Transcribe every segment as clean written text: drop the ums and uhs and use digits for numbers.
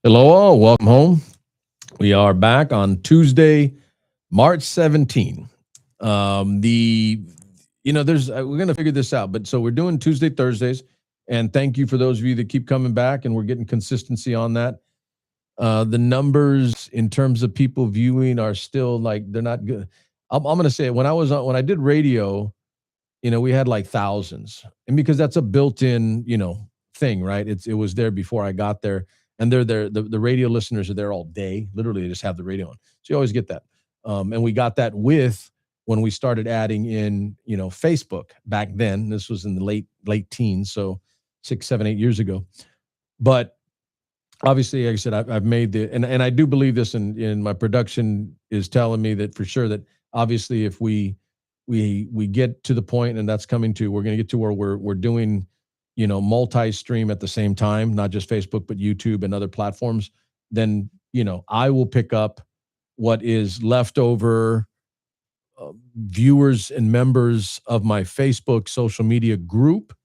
Hello, all. Welcome home. We are back on Tuesday, March 17. The there's we're gonna figure this out, but so we're doing Tuesday, Thursdays, and thank you for those of you that keep coming back, and we're getting consistency on that. The numbers in terms of people viewing are still like they're not good. I'm gonna say it. When I did radio, we had like thousands, and because that's a built-in, thing, right? It was there before I got there, and they're there. The radio listeners are there all day. Literally, they just have the radio on, so you always get that. And we got that with when we started adding in, Facebook back then. This was in the late teens, so 6, 7, 8 years ago. But obviously, like I said, I've made and I do believe this, in my production is telling me that for sure that obviously if we get to the point, and that's coming to, we're going to get to where we're doing, multi-stream at the same time, not just Facebook but YouTube and other platforms, then I will pick up what is left over, viewers and members of my Facebook social media group,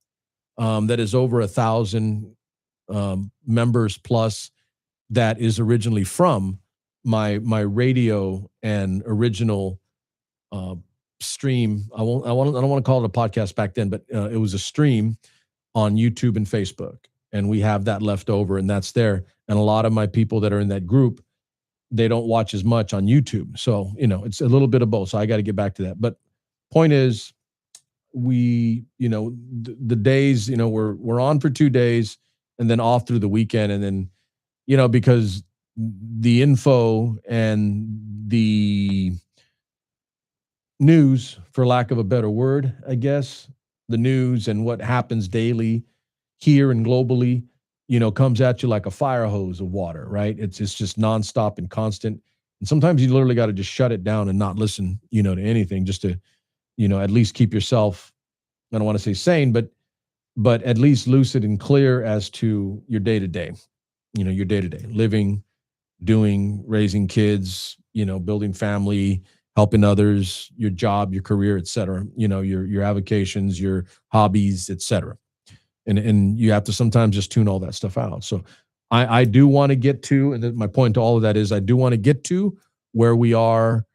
that is over 1,000 members plus, that is originally from my radio and original stream. I don't want to call it a podcast back then, but it was a stream on YouTube and Facebook, and we have that left over, and that's there. And a lot of my people that are in that group, they don't watch as much on YouTube, so it's a little bit of both. So I got to get back to that. But point is, the days, we're on for 2 days, and then off through the weekend, and then because the info and the news, for lack of a better word, I guess, the news and what happens daily here and globally, comes at you like a fire hose of water, right? It's just nonstop and constant. And sometimes you literally got to just shut it down and not listen, to anything, just to, at least keep yourself, I don't want to say sane, but at least lucid and clear as to your day to day, your day to day living, doing, raising kids, building family, helping others, your job, your career, et cetera, your avocations, your hobbies, et cetera. And you have to sometimes just tune all that stuff out. So I do want to get to, and my point to all of that is, I do want to get to where we are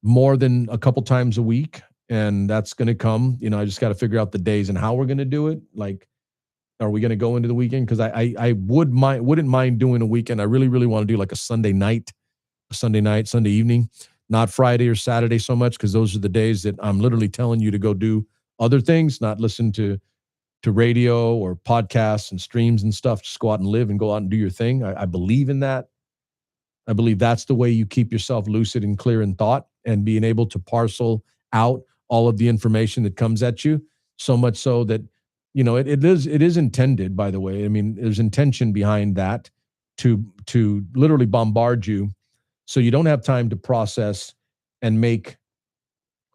more than a couple times a week. And that's going to come, I just got to figure out the days and how we're going to do it. Like, are we going to go into the weekend? Because I wouldn't mind doing a weekend. I really, really want to do like a Sunday night, Sunday evening, not Friday or Saturday so much, because those are the days that I'm literally telling you to go do other things, not listen to radio or podcasts and streams and stuff. Just go out and live and go out and do your thing. I believe in that. I believe that's the way you keep yourself lucid and clear in thought, and being able to parcel out all of the information that comes at you, so much so that, it is intended, by the way. I mean, there's intention behind that to literally bombard you, so you don't have time to process and make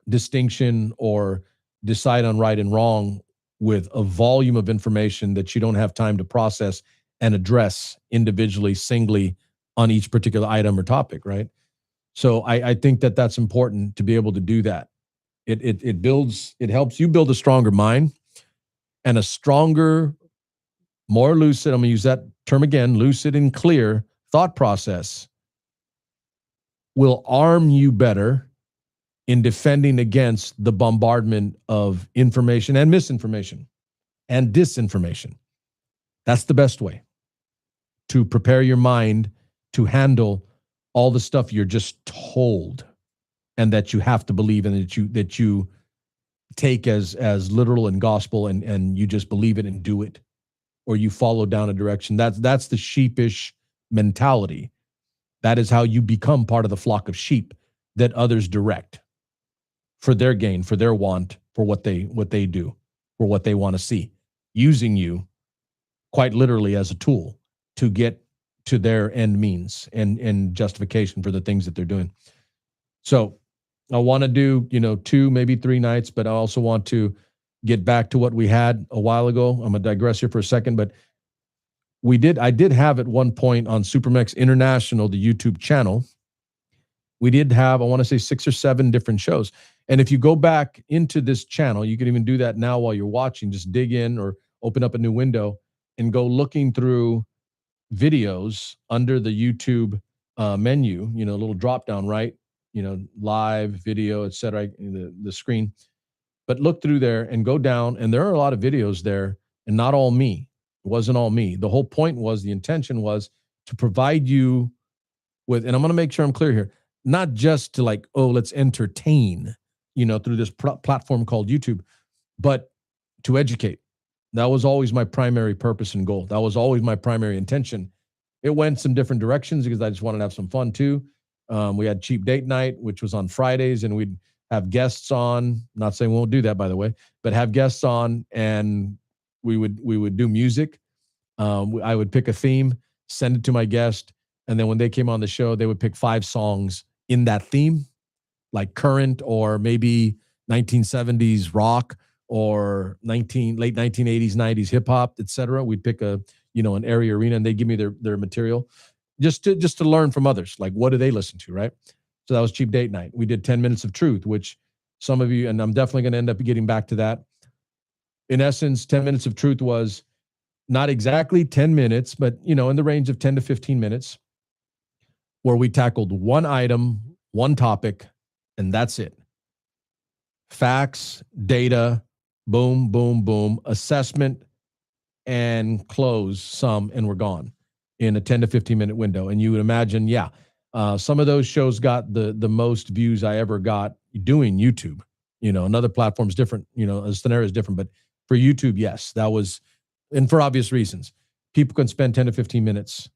distinction or decide on right and wrong with a volume of information that you don't have time to process and address individually, singly, on each particular item or topic, right? So I think that that's important to be able to do that. It helps you build a stronger mind, and a stronger, more lucid, I'm going to use that term again, lucid and clear thought process will arm you better in defending against the bombardment of information and misinformation and disinformation. That's the best way to prepare your mind to handle all the stuff you're just told, and that you have to believe, and that you take as literal and gospel, and you just believe it and do it, or you follow down a direction. That's the sheepish mentality. That is how you become part of the flock of sheep that others direct for their gain, for their want, for what they do, for what they want to see, using you quite literally as a tool to get to their end means and justification for the things that they're doing. So I want to do, 2, maybe 3 nights, but I also want to get back to what we had a while ago. I'm gonna digress here for a second, but I did have at one point on Supermex International, the YouTube channel, we did have, I want to say 6 or 7 different shows. And if you go back into this channel, you can even do that now while you're watching, just dig in or open up a new window and go looking through videos under the YouTube menu, you know, a little drop down, right? You know, live video, et cetera, the screen. But look through there and go down, and there are a lot of videos there, and not all me. It wasn't all me. The whole point was, the intention was to provide you with, and I'm going to make sure I'm clear here, not just to like, oh, let's entertain, you know, through this platform called YouTube, but to educate. That was always my primary purpose and goal. That was always my primary intention. It went some different directions because I just wanted to have some fun too. We had cheap date night, which was on Fridays, and we'd have guests on. Not saying we won't do that, by the way, but have guests on, and we would do music. I would pick a theme, send it to my guest, and then when they came on the show, they would pick 5 songs in that theme, like current or maybe 1970s rock or late 1980s, 90s hip hop, etc. We'd pick an area arena, and they give me their material just to learn from others. Like, what do they listen to, right? So that was cheap date night. We did 10 minutes of truth, which some of you, and I'm definitely going to end up getting back to that. In essence, 10 minutes of truth was not exactly 10 minutes, but, you know, in the range of 10 to 15 minutes, where we tackled one item, one topic, and that's it. Facts, data, boom, boom, boom, assessment, and close some, and we're gone in a 10 to 15 minute window. And you would imagine, some of those shows got the most views I ever got doing YouTube. You know, another platform's different, you know, a scenario is different, but for YouTube, yes, that was, and for obvious reasons, people can spend 10 to 15 minutes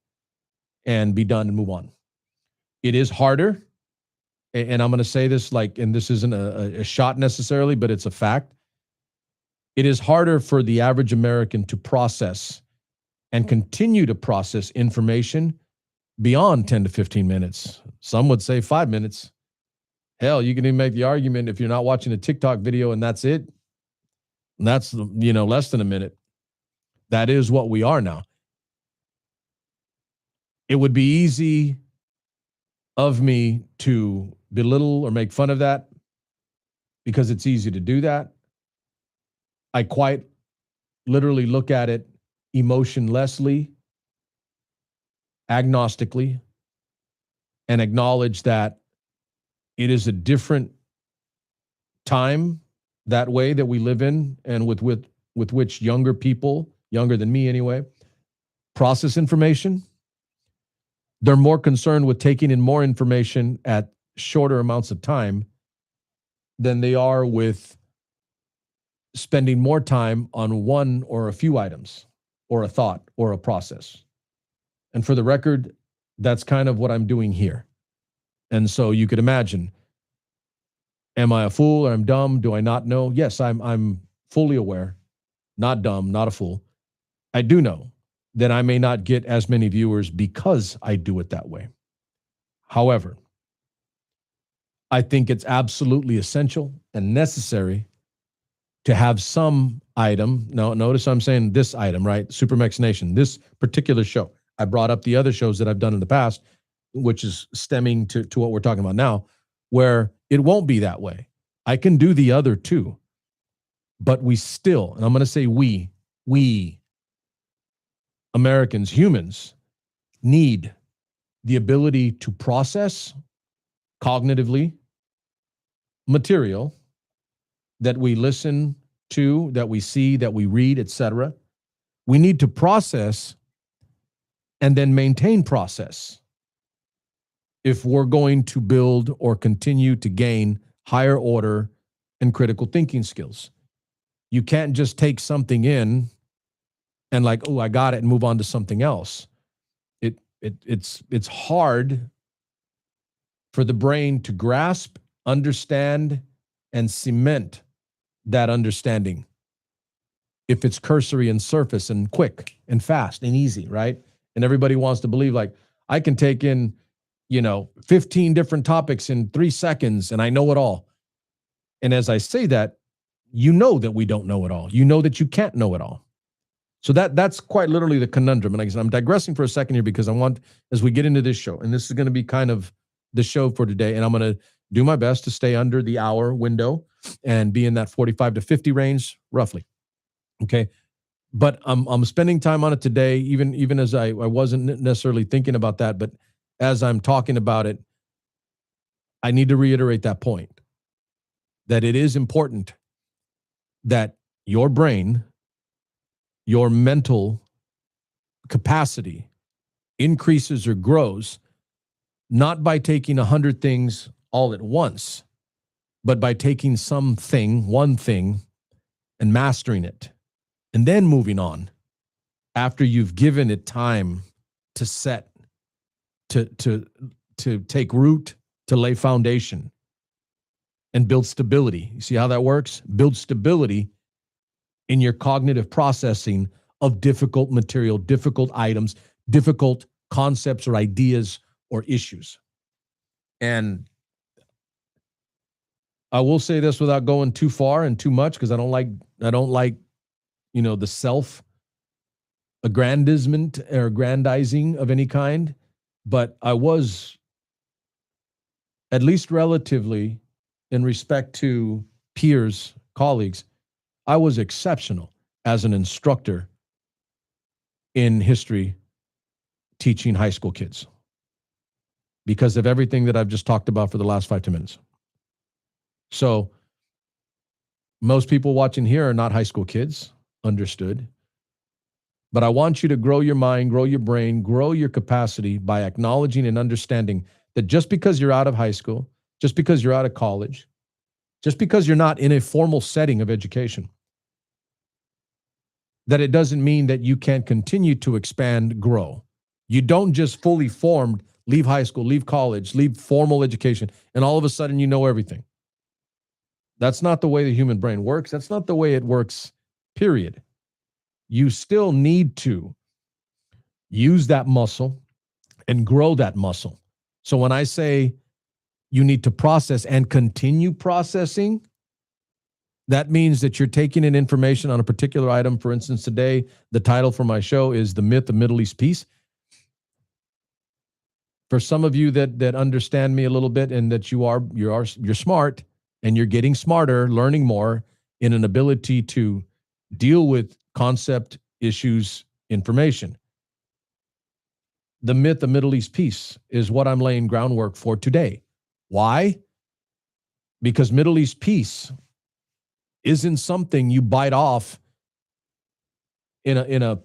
and be done and move on. It is harder. And I'm going to say this and this isn't a shot necessarily, but it's a fact. It is harder for the average American to process and continue to process information beyond 10 to 15 minutes. Some would say 5 minutes. Hell, you can even make the argument if you're not watching a TikTok video and that's it. And that's, less than a minute. That is what we are now. It would be easy of me to belittle or make fun of that because it's easy to do that. I quite literally look at it emotionlessly, agnostically, and acknowledge that it is a different time that way that we live in, and with which younger people, younger than me anyway, process information. They're more concerned with taking in more information at shorter amounts of time than they are with spending more time on one or a few items or a thought or a process. And for the record, that's kind of what I'm doing here. And so you could imagine, am I a fool or I'm dumb? Do I not know? Yes, I'm fully aware, not dumb, not a fool. I do know that I may not get as many viewers because I do it that way. However, I think it's absolutely essential and necessary to have some item. Now, notice I'm saying this item, right? Supermex Nation, this particular show. I brought up the other shows that I've done in the past, which is stemming to what we're talking about now, where it won't be that way. I can do the other too, but we still, and I'm going to say we Americans, humans, need the ability to process cognitively material that we listen to, that we see, that we read, etc. We need to process and then maintain process if we're going to build or continue to gain higher order and critical thinking skills. You can't just take something in and like, oh, I got it, and move on to something else. It's hard for the brain to grasp, understand, and cement that understanding if it's cursory and surface and quick and fast and easy, right? And everybody wants to believe like, I can take in, 15 different topics in 3 seconds and I know it all. And as I say that, you know that we don't know it all. You know that you can't know it all. So that's quite literally the conundrum. And like I said, I'm digressing for a second here because I want, as we get into this show, and this is going to be kind of the show for today, and I'm going to do my best to stay under the hour window and be in that 45 to 50 range, roughly. Okay. But I'm spending time on it today, even as I wasn't necessarily thinking about that, but as I'm talking about it, I need to reiterate that point, that it is important that your brain, your mental capacity increases or grows, not by taking 100 things all at once, but by taking one thing, and mastering it, and then moving on after you've given it time to set, to take root, to lay foundation and build stability. You see how that works? Build stability in your cognitive processing of difficult material, difficult items, difficult concepts or ideas or issues. And I will say this without going too far and too much, because I don't like, the self aggrandizement or aggrandizing of any kind. But I was, at least relatively, in respect to peers, colleagues, I was exceptional as an instructor in history teaching high school kids because of everything that I've just talked about for the last 5 to 10 minutes. So most people watching here are not high school kids, understood. But I want you to grow your mind, grow your brain, grow your capacity by acknowledging and understanding that just because you're out of high school, just because you're out of college, just because you're not in a formal setting of education, that it doesn't mean that you can't continue to expand, grow. You don't just fully formed leave high school, leave college, leave formal education, and all of a sudden you know everything. That's not the way the human brain works. That's not the way it works, period. You still need to use that muscle and grow that muscle. So when I say you need to process and continue processing, that means that you're taking in information on a particular item. For instance, today, the title for my show is The Myth of Middle East Peace. For some of you that understand me a little bit and that you're smart and you're getting smarter, learning more in an ability to deal with concept, issues, information. The myth of Middle East peace is what I'm laying groundwork for today. Why? Because Middle East peace isn't something you bite off in a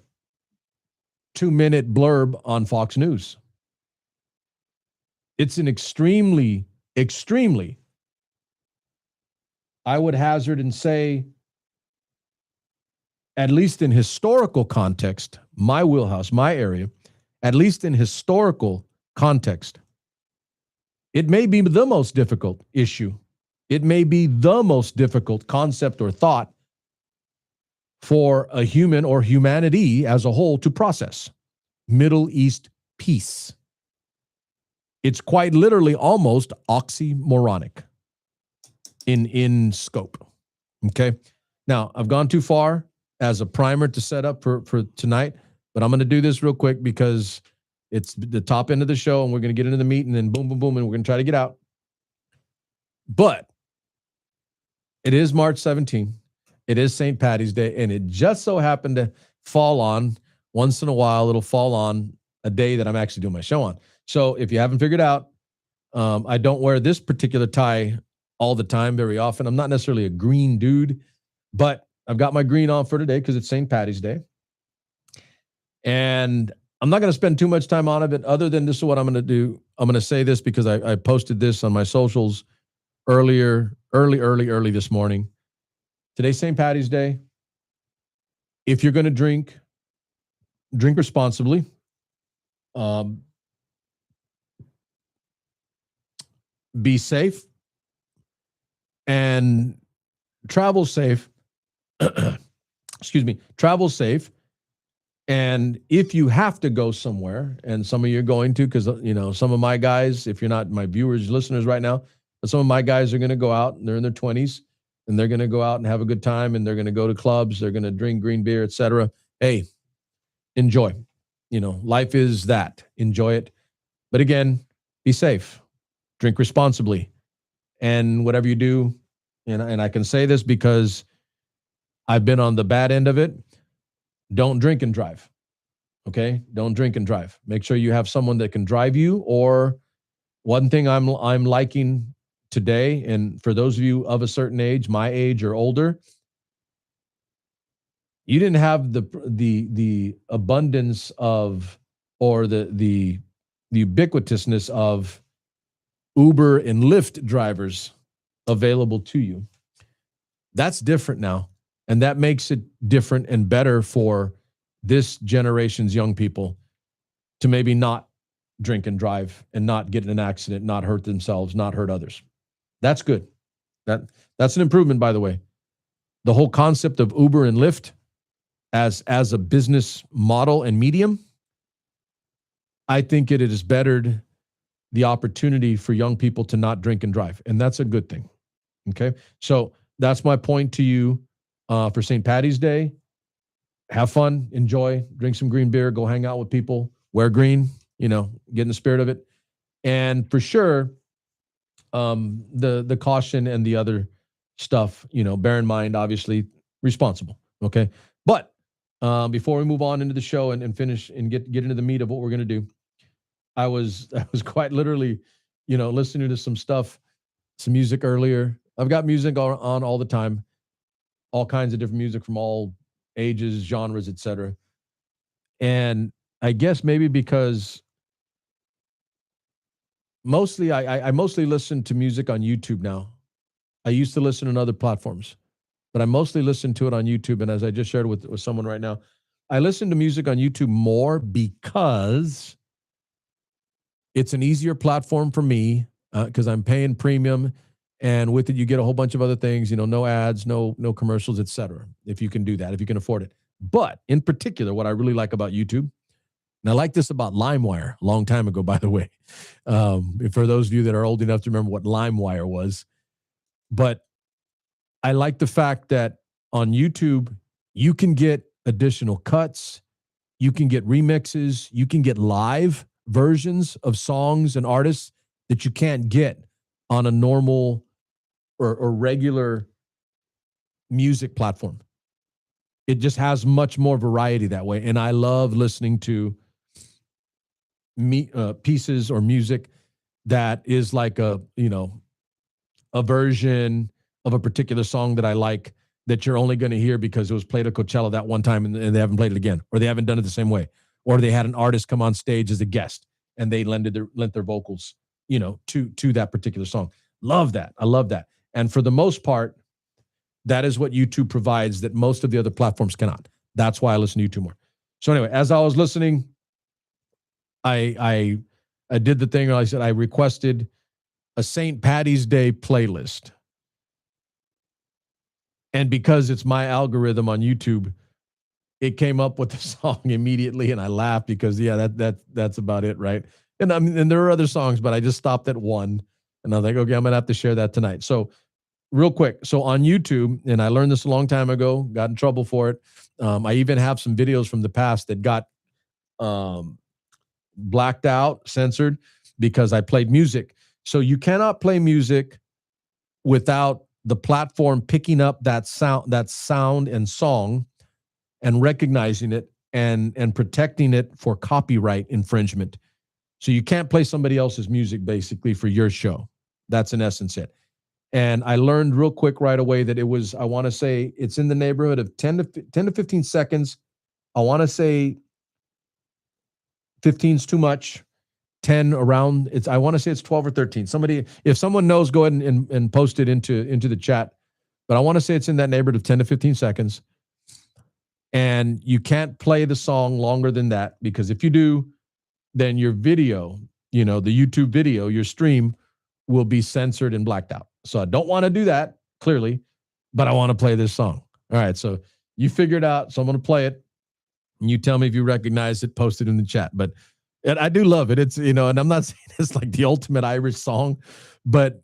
2-minute blurb on Fox News. It's an extremely, I would hazard and say, at least in historical context, my wheelhouse, my area, at least in historical context, it may be the most difficult issue. It may be the most difficult concept or thought for a human or humanity as a whole to process. Middle East peace. It's quite literally almost oxymoronic in scope. Okay. Now, I've gone too far as a primer to set up for tonight, but I'm going to do this real quick because it's the top end of the show and we're going to get into the meat and then boom, boom, boom, and we're going to try to get out. But it is March 17th. It is St. Patty's Day, and it just so happened to fall on, once in a while, it'll fall on a day that I'm actually doing my show on. So if you haven't figured out, I don't wear this particular tie all the time very often. I'm not necessarily a green dude, but I've got my green on for today because it's St. Patty's Day. And I'm not going to spend too much time on it other than this is what I'm going to do. I'm going to say this because I posted this on my socials early this morning. Today's St. Patty's Day. If you're going to drink responsibly. Be safe and travel safe. Excuse me, travel safe. And if you have to go somewhere, and some of you are going to, because some of my guys, if you're not my viewers, listeners right now, but some of my guys are going to go out and they're in their 20s and they're going to go out and have a good time and they're going to go to clubs, they're going to drink green beer, etc. Hey, enjoy. Life is that. Enjoy it. But again, be safe. Drink responsibly. And whatever you do, and I can say this because I've been on the bad end of it. don't drink and drive. Okay? Don't drink and drive. Make sure you have someone that can drive you. Or one thing I'm liking today, and for those of you of a certain age, my age or older, you didn't have the abundance of, or the ubiquitousness of Uber and Lyft drivers available to you. That's different now. And that makes it different and better for this generation's young people to maybe not drink and drive and not get in an accident, not hurt themselves, not hurt others. That's good. That's an improvement, by the way. The whole concept of Uber and Lyft as a business model and medium, I think it has bettered the opportunity for young people to not drink and drive. And that's a good thing. Okay. So that's my point to you for St. Paddy's Day. Have fun, enjoy, drink some green beer, go hang out with people, wear green, get in the spirit of it. And for sure, the caution and the other stuff, bear in mind, obviously responsible. Okay. But before we move on into the show and finish and get into the meat of what we're going to do, I was quite literally, listening to some stuff, some music earlier. I've got music on all the time, all kinds of different music from all ages, genres, etc. And I guess maybe because mostly I mostly listen to music on YouTube now. I used to listen on other platforms, but I mostly listen to it on YouTube. And as I just shared with someone right now, I listen to music on YouTube more because it's an easier platform for me because I'm paying premium. And with it, you get a whole bunch of other things, no ads, no commercials, etc. If you can do that, if you can afford it. But in particular, what I really like about YouTube, and I like this about LimeWire a long time ago, by the way, for those of you that are old enough to remember what LimeWire was. But I like the fact that on YouTube, you can get additional cuts, you can get remixes, you can get live versions of songs and artists that you can't get on a normal or regular music platform. It just has much more variety that way. And I love listening to pieces or music that is like a version of a particular song that I like that you're only going to hear because it was played at Coachella that one time and they haven't played it again, or they haven't done it the same way, or they had an artist come on stage as a guest and they lent their vocals, to that particular song. Love that. I love that. And for the most part, that is what YouTube provides that most of the other platforms cannot. That's why I listen to YouTube more. So anyway, as I was listening, I did the thing. I said I requested a St. Paddy's Day playlist, and because it's my algorithm on YouTube, it came up with the song immediately, and I laughed because that's about it, right? And and there are other songs, but I just stopped at one, and I was like, okay, I'm gonna have to share that tonight. So real quick, so on YouTube, and I learned this a long time ago, got in trouble for it. I even have some videos from the past that got blacked out, censored, because I played music. So you cannot play music without the platform picking up that sound and song and recognizing it and protecting it for copyright infringement. So you can't play somebody else's music basically for your show. That's in essence it. And I learned real quick right away that it was, I want to say it's in the neighborhood of 10 to 15 seconds. I want to say 15 is too much. 10 around, I want to say it's 12 or 13. Somebody, if someone knows, go ahead and post it into the chat. But I want to say it's in that neighborhood of 10 to 15 seconds. And you can't play the song longer than that, because if you do, then your video, the YouTube video, your stream will be censored and blacked out. So I don't want to do that, clearly, but I want to play this song. All right, so you figure it out. So I'm going to play it. And you tell me if you recognize it, post it in the chat. But I do love it. It's, and I'm not saying it's like the ultimate Irish song, but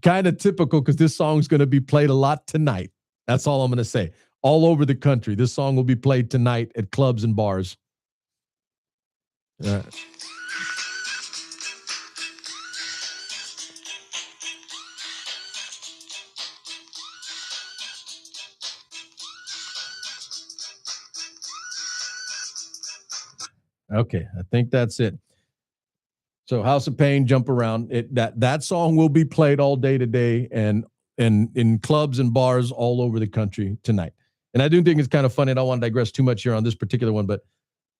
kind of typical because this song is going to be played a lot tonight. That's all I'm going to say. All over the country, this song will be played tonight at clubs and bars. All right. Okay, I think that's it. So House of Pain, Jump Around. That song will be played all day today and in clubs and bars all over the country tonight. And I do think it's kind of funny. I don't want to digress too much here on this particular one, but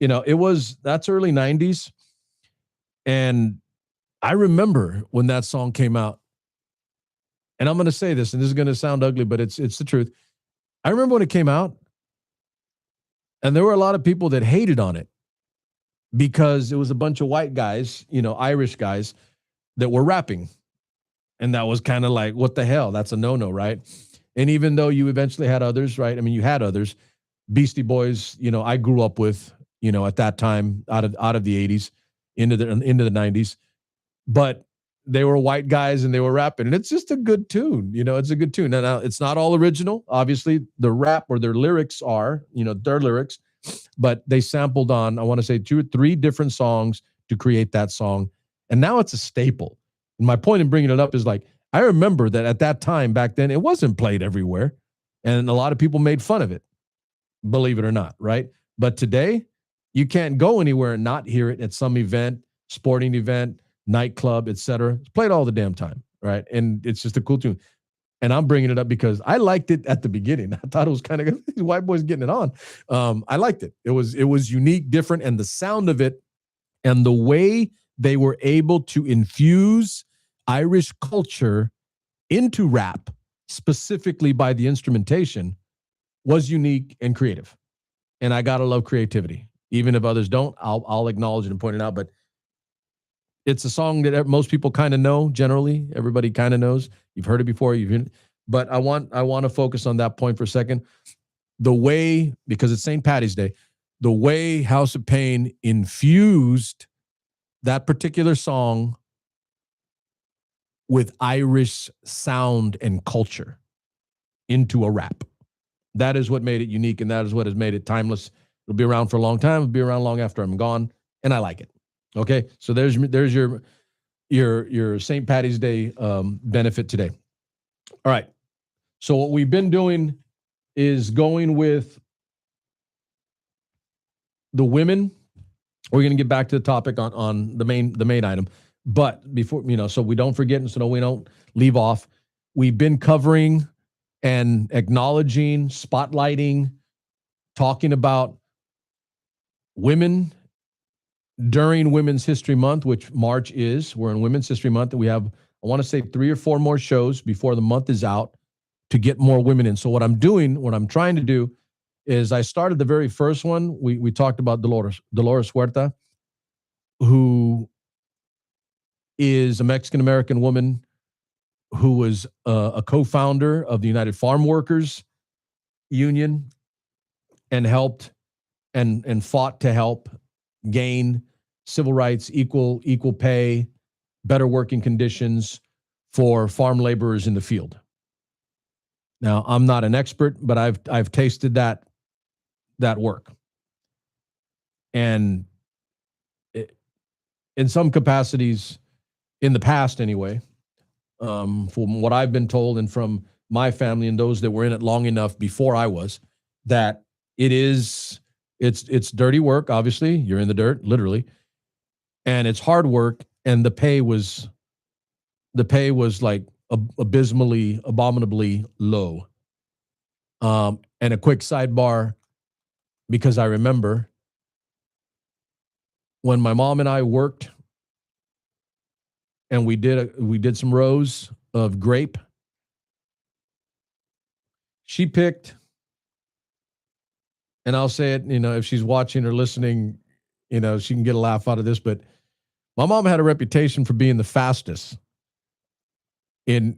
that's early 90s. And I remember when that song came out. And I'm going to say this, and this is going to sound ugly, but it's the truth. I remember when it came out, and there were a lot of people that hated on it because it was a bunch of white guys, Irish guys that were rapping. And that was kind of like, what the hell? That's a no-no, right? And even though you eventually had others, right? I mean, you had others. Beastie Boys, I grew up with, at that time out of the 80s into the 90s. But they were white guys and they were rapping. And it's just a good tune. It's a good tune. Now, it's not all original. Obviously, the rap or their lyrics are, their lyrics. But they sampled on, I want to say 2 or 3 different songs to create that song. And now it's a staple. And my point in bringing it up is like, I remember that at that time back then, it wasn't played everywhere. And a lot of people made fun of it, believe it or not, right? But today, you can't go anywhere and not hear it at some event, sporting event, nightclub, etc. It's played all the damn time, right? And it's just a cool tune. And I'm bringing it up because I liked it at the beginning. I thought it was kind of these white boys getting it on. I liked it. It was unique, different, and the sound of it and the way they were able to infuse Irish culture into rap, specifically by the instrumentation, was unique and creative. And I gotta love creativity. Even if others don't, I'll acknowledge it and point it out. But it's a song that most people kind of know. Generally, everybody kind of knows. You've heard it before. But I want to focus on that point for a second. The way, because it's St. Paddy's Day, the way House of Pain infused that particular song with Irish sound and culture into a rap. That is what made it unique, and that is what has made it timeless. It'll be around for a long time. It'll be around long after I'm gone, and I like it. Okay, so there's your St. Paddy's Day benefit today. All right, so what we've been doing is going with the women. We're going to get back to the topic on the main item, but before so we don't forget and so we don't leave off. We've been covering and acknowledging, spotlighting, talking about women during Women's History Month, which March is. We're in Women's History Month, and we have, I want to say 3 or 4 more shows before the month is out to get more women in. So what I'm trying to do is I started the very first one. We talked about Dolores Huerta, who is a Mexican-American woman who was a co-founder of the United Farm Workers Union and helped and fought to help gain civil rights, equal pay, better working conditions for farm laborers in the field. Now, I'm not an expert, but I've tasted that work. And in some capacities, in the past anyway, from what I've been told and from my family and those that were in it long enough before I was, that it's dirty work. Obviously, you're in the dirt, literally, and it's hard work. And the pay was like abysmally, abominably low. And a quick sidebar, because I remember when my mom and I worked, and we did some rows of grape. She picked, and I'll say it, if she's watching or listening, she can get a laugh out of this, but my mom had a reputation for being the fastest in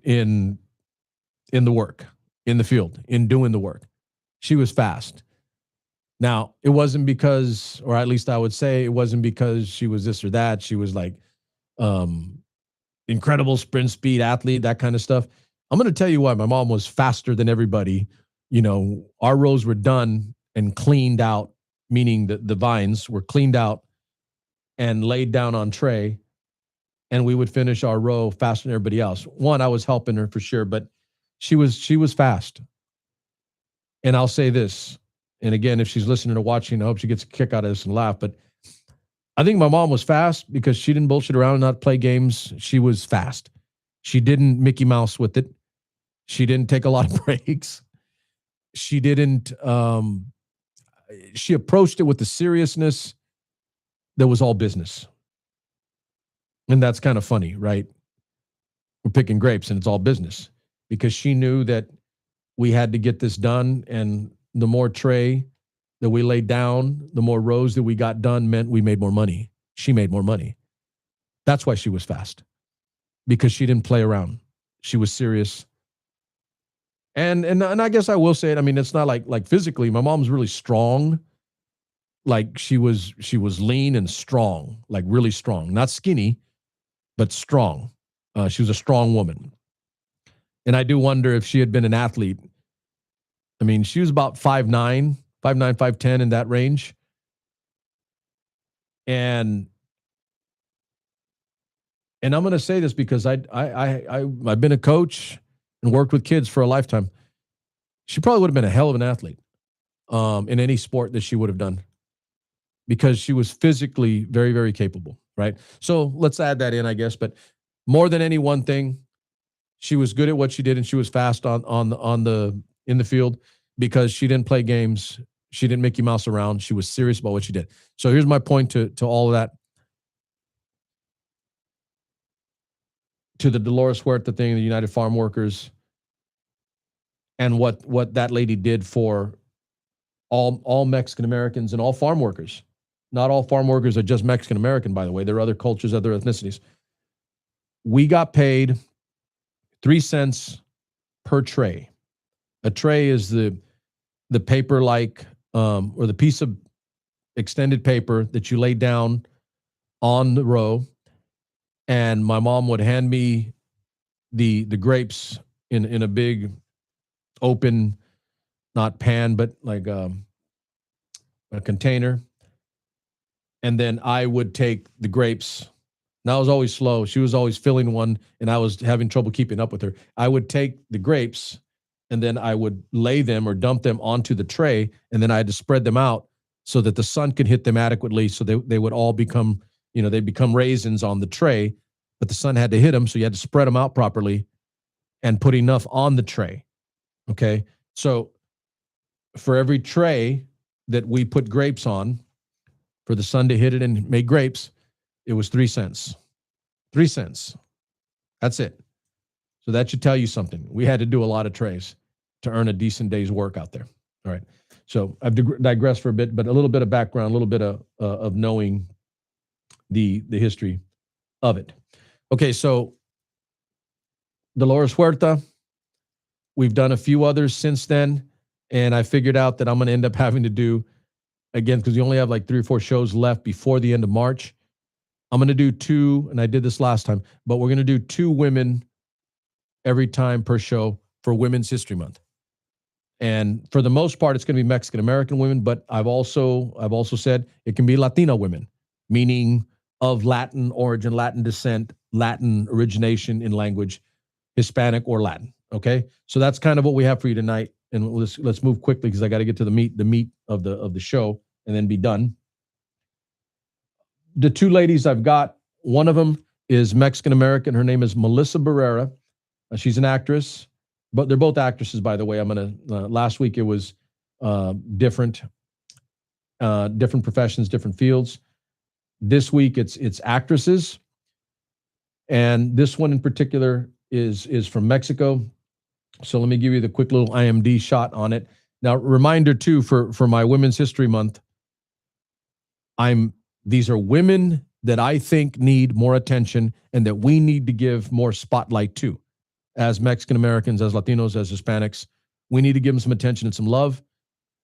the work, in the field, in doing the work. She was fast. Now, it wasn't because, or at least I would say it wasn't because she was this or that. She was like, incredible sprint speed athlete, that kind of stuff. I'm going to tell you why my mom was faster than everybody. Our rows were done and cleaned out, meaning that the vines were cleaned out and laid down on tray, and we would finish our row faster than everybody else. One, I was helping her for sure, but she was fast. And I'll say this, and again, if she's listening or watching, I hope she gets a kick out of this and laugh, but I think my mom was fast because she didn't bullshit around and not play games. She was fast. She didn't Mickey Mouse with it. She didn't take a lot of breaks. She didn't, she approached it with the seriousness that was all business. And that's kind of funny, right? We're picking grapes and it's all business because she knew that we had to get this done. And the more tray that we laid down, the more rows that we got done meant we made more money. She made more money. That's why she was fast, because she didn't play around. She was serious. And I guess I will say it. I mean, it's not like physically. My mom's really strong. Like she was lean and strong, like really strong, not skinny, but strong. She was a strong woman. And I do wonder if she had been an athlete. I mean, she was about 5'9", 5'9", 5'10", in that range. And I'm going to say this because I've been a coach and worked with kids for a lifetime. She probably would have been a hell of an athlete in any sport that she would have done, because she was physically very, very capable, right? So let's add that in, I guess. But more than any one thing, she was good at what she did, and she was fast in the field because she didn't play games. She didn't Mickey Mouse around. She was serious about what she did. So here's my point to all of that. To the Dolores Huerta thing, the United Farm Workers, and what that lady did for all Mexican Americans and all farm workers. Not all farm workers are just Mexican American, by the way. There are other cultures, other ethnicities. We got paid 3 cents per tray. A tray is the paper like or the piece of extended paper that you lay down on the row. And my mom would hand me the grapes in a big open, not pan, but like a container. And then I would take the grapes. And I was always slow. She was always filling one, and I was having trouble keeping up with her. I would take the grapes, and then I would lay them or dump them onto the tray, and then I had to spread them out so that the sun could hit them adequately, so they would all become, they become raisins on the tray, but the sun had to hit them, so you had to spread them out properly and put enough on the tray. Okay? So for every tray that we put grapes on, for the sun to hit it and make grapes, it was 3 cents. 3 cents. That's it. So that should tell you something. We had to do a lot of trays to earn a decent day's work out there. All right. So I've digressed for a bit, but a little bit of background, a little bit of knowing the history of it. Okay, so Dolores Huerta, we've done a few others since then, and I figured out that I'm going to end up having to do, again, because we only have like 3 or 4 shows left before the end of March. I'm going to do 2, and I did this last time, but we're going to do 2 women every time per show for Women's History Month. And for the most part, it's going to be Mexican American women, but I've also said it can be Latino women, meaning of Latin origin, Latin descent, Latin origination in language, Hispanic or Latin. Okay, so that's kind of what we have for you tonight, and let's move quickly because I got to get to the meat of the show and then be done. The 2 ladies I've got, one of them is Mexican American. Her name is Melissa Barrera. She's an actress, but they're both actresses, by the way. Last week it was different professions, different fields. This week it's actresses, and this one in particular is from Mexico. So let me give you the quick little IMDb shot on it. Now, reminder too for my Women's History Month. These are women that I think need more attention and that we need to give more spotlight to. As Mexican Americans, as Latinos, as Hispanics, we need to give them some attention and some love.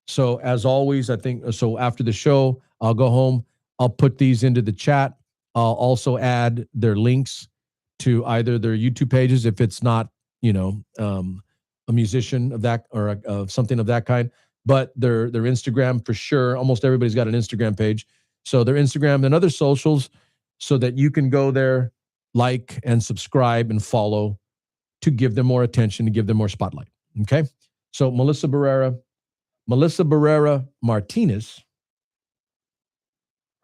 So as always, I think, so after the show, I'll go home. I'll put these into the chat. I'll also add their links to either their YouTube pages, if it's not, a musician of that or of something of that kind, but their Instagram for sure. Almost everybody's got an Instagram page. So their Instagram and other socials, so that you can go there, like and subscribe and follow to give them more attention, to give them more spotlight. Okay. So Melissa Barrera Martinez,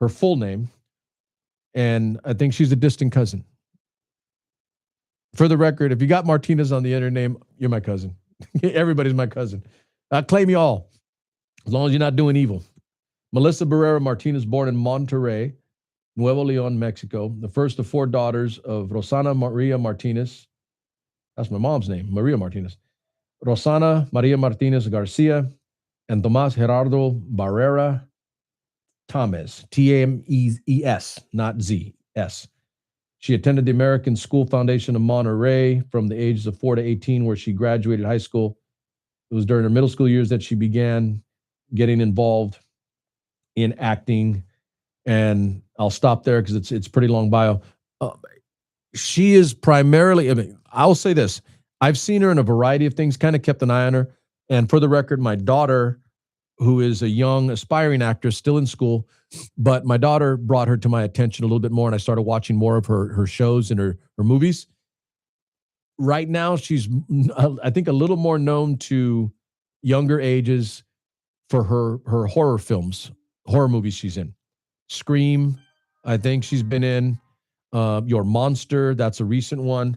her full name, And I think she's a distant cousin. For the record, if you got Martinez on the internet name, you're my cousin. Everybody's my cousin. I claim you all, as long as you're not doing evil. Melissa Barrera Martinez, born in Monterrey, Nuevo Leon, Mexico, the first of 4 daughters of Rosana Maria Martinez. That's my mom's name, Maria Martinez. Rosana Maria Martinez Garcia and Tomas Gerardo Barrera Tames, Tames, not Z, S. She attended the American School Foundation of Monterey from the ages of 4 to 18, where she graduated high school. It was during her middle school years that she began getting involved in acting. And I'll stop there because it's pretty long bio. She is primarily, I mean, I'll say this. I've seen her in a variety of things, kind of kept an eye on her. And for the record, my daughter, who is a young aspiring actress, still in school, but my daughter brought her to my attention a little bit more, and I started watching more of her shows and her movies. Right now, she's, I think, a little more known to younger ages for her horror films, horror movies she's in. Scream, I think she's been in. Your Monster, that's a recent one,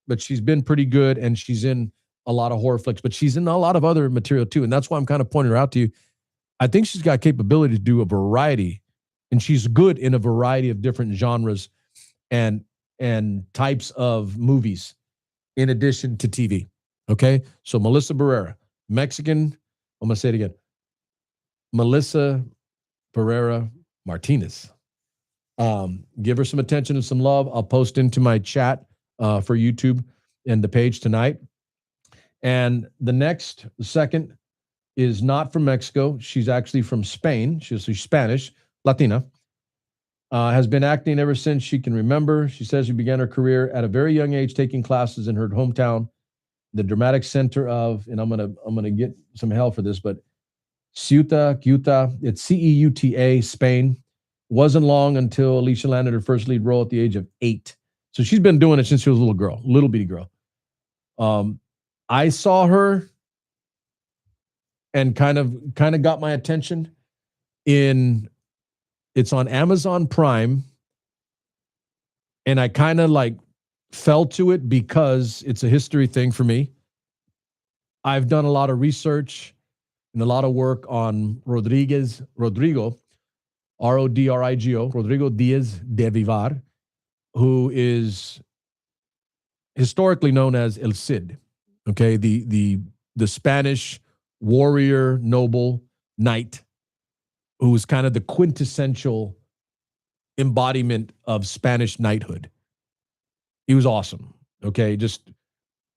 but she's been pretty good, and she's in a lot of horror flicks, but she's in a lot of other material too, and that's why I'm kind of pointing her out to you. I think she's got capability to do a variety, and she's good in a variety of different genres and types of movies in addition to TV. Okay? So Melissa Barrera, Mexican, I'm going to say it again. Melissa Barrera Martinez. Give her some attention and some love. I'll post into my chat for YouTube and the page tonight. And the second is not from Mexico. She's actually from Spain. She's Spanish, Latina. Has been acting ever since she can remember. She says she began her career at a very young age, taking classes in her hometown, the dramatic center of, and I'm gonna get some hell for this, but Ceuta, it's Ceuta, Spain. Wasn't long until Alicia landed her first lead role at the age of 8. So she's been doing it since she was a little girl, little bitty girl. I saw her and kind of got my attention it's on Amazon Prime, and I kind of like fell to it because it's a history thing for me. I've done a lot of research and a lot of work on Rodrigo, Rodrigo, Rodrigo Diaz de Vivar, who is historically known as El Cid. Okay, the Spanish warrior, noble, knight, who was kind of the quintessential embodiment of Spanish knighthood. He was awesome. Okay, just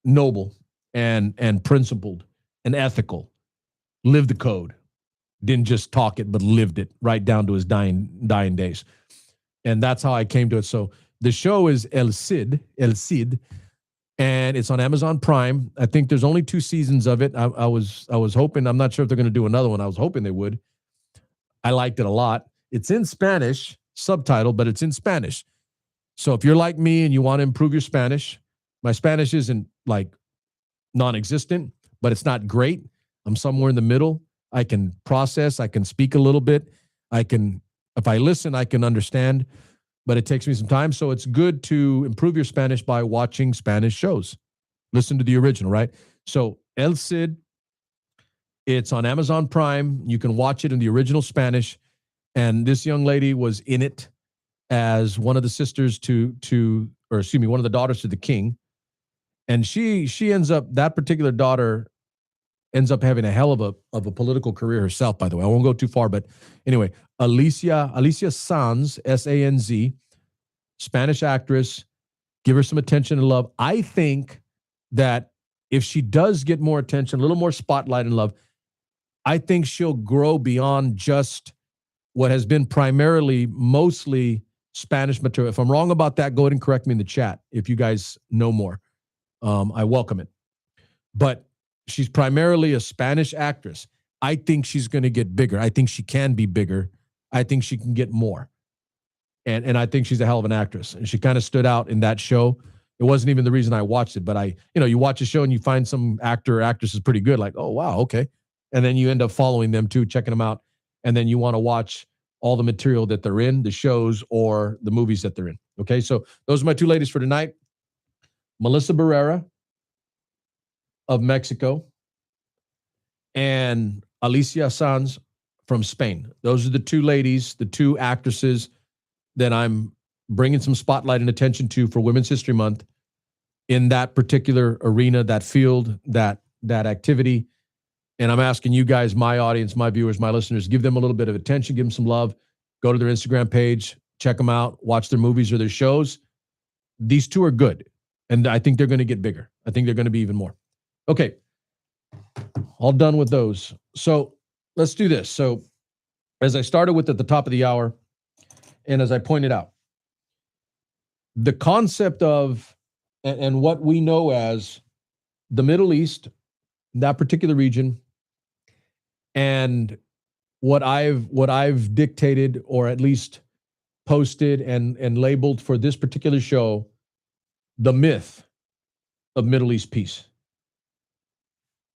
noble and principled and ethical. Lived the code. Didn't just talk it, but lived it right down to his dying days. And that's how I came to it. So the show is El Cid, and it's on Amazon Prime. I think there's only 2 seasons of it. I was hoping, I'm not sure if they're going to do another one. I was hoping they would. I liked it a lot. It's in Spanish, subtitled, but it's in Spanish. So if you're like me and you want to improve your Spanish, my Spanish isn't like non-existent, but it's not great. I'm somewhere in the middle. I can process, I can speak a little bit. If I listen, I can understand, but it takes me some time. So it's good to improve your Spanish by watching Spanish shows. Listen to the original, right? So El Cid, it's on Amazon Prime. You can watch it in the original Spanish. And this young lady was in it as one of the sisters one of the daughters to the king. And she ends up, that particular daughter ends up having a hell of a political career herself, by the way. I won't go too far, but anyway, Alicia Sanz, S-A-N-Z, Spanish actress. Give her some attention and love. I think that if she does get more attention, a little more spotlight and love, I think she'll grow beyond just what has been mostly Spanish material. If I'm wrong about that, go ahead and correct me in the chat if you guys know more. I welcome it. But she's primarily a Spanish actress. I think she's going to get bigger. I think she can be bigger. I think she can get more. And I think she's a hell of an actress. And she kind of stood out in that show. It wasn't even the reason I watched it, but you watch a show and you find some actor or actress is pretty good. Like, oh, wow, okay. And then you end up following them too, checking them out. And then you want to watch all the material that they're in, the shows or the movies that they're in. Okay, so those are my two ladies for tonight. Melissa Barrera of Mexico and Alicia Sanz from Spain. Those are the two ladies, the two actresses that I'm bringing some spotlight and attention to for Women's History Month in that particular arena, that field, that activity. And I'm asking you guys, my audience, my viewers, my listeners, give them a little bit of attention, give them some love, go to their Instagram page, check them out, watch their movies or their shows. These two are good. And I think they're going to get bigger. I think they're going to be even more. Okay. All done with those. So let's do this. So as I started with at the top of the hour, and as I pointed out, the concept of, and what we know as the Middle East, that particular region, and what I've dictated or at least posted and labeled for this particular show, the myth of Middle East peace.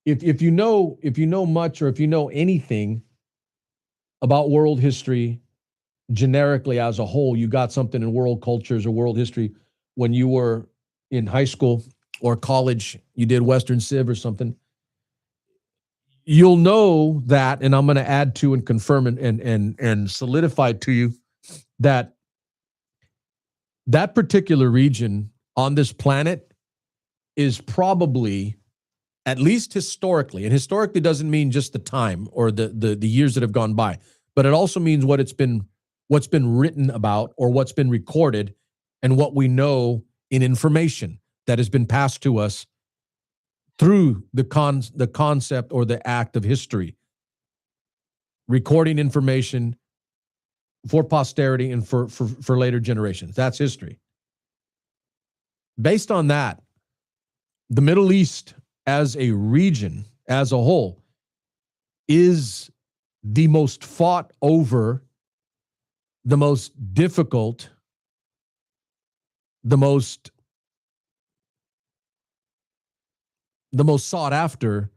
If you know much, or if you know anything about world history generically as a whole, you got something in world cultures or world history when you were in high school or college, you did Western Civ or something, you'll know that, and I'm going to add to and confirm and solidify to you that that particular region on this planet is probably, at least historically, and historically doesn't mean just the time or the years that have gone by, but it also means what's been written about or what's been recorded and what we know in information that has been passed to us through the concept or the act of history, recording information for posterity and for later generations. That's history. Based on that, the Middle East as a region, as a whole, is the most fought over, the most difficult, the most sought after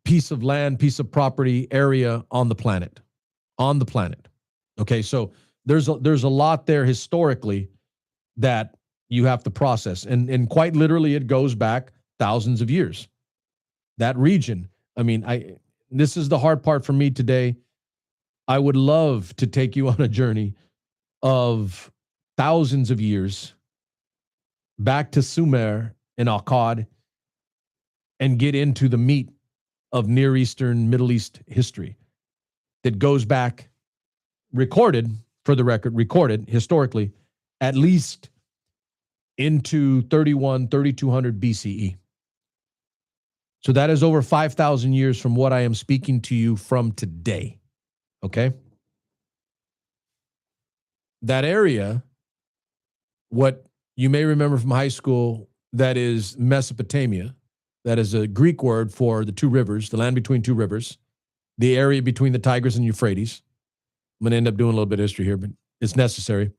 piece of land, piece of property, area on the planet. On the planet. Okay, so there's a lot there historically that you have to process. And quite literally, it goes back thousands of years. That region, I mean, this is the hard part for me today. I would love to take you on a journey of thousands of years back to Sumer and Akkad and get into the meat of Near Eastern, Middle East history that goes back, recorded, for the record, recorded historically, at least into 3200 BCE. So that is over 5,000 years from what I am speaking to you from today. Okay? That area, what you may remember from high school, that is Mesopotamia. That is a Greek word for the two rivers, the land between two rivers, the area between the Tigris and Euphrates. I'm going to end up doing a little bit of history here, but it's necessary.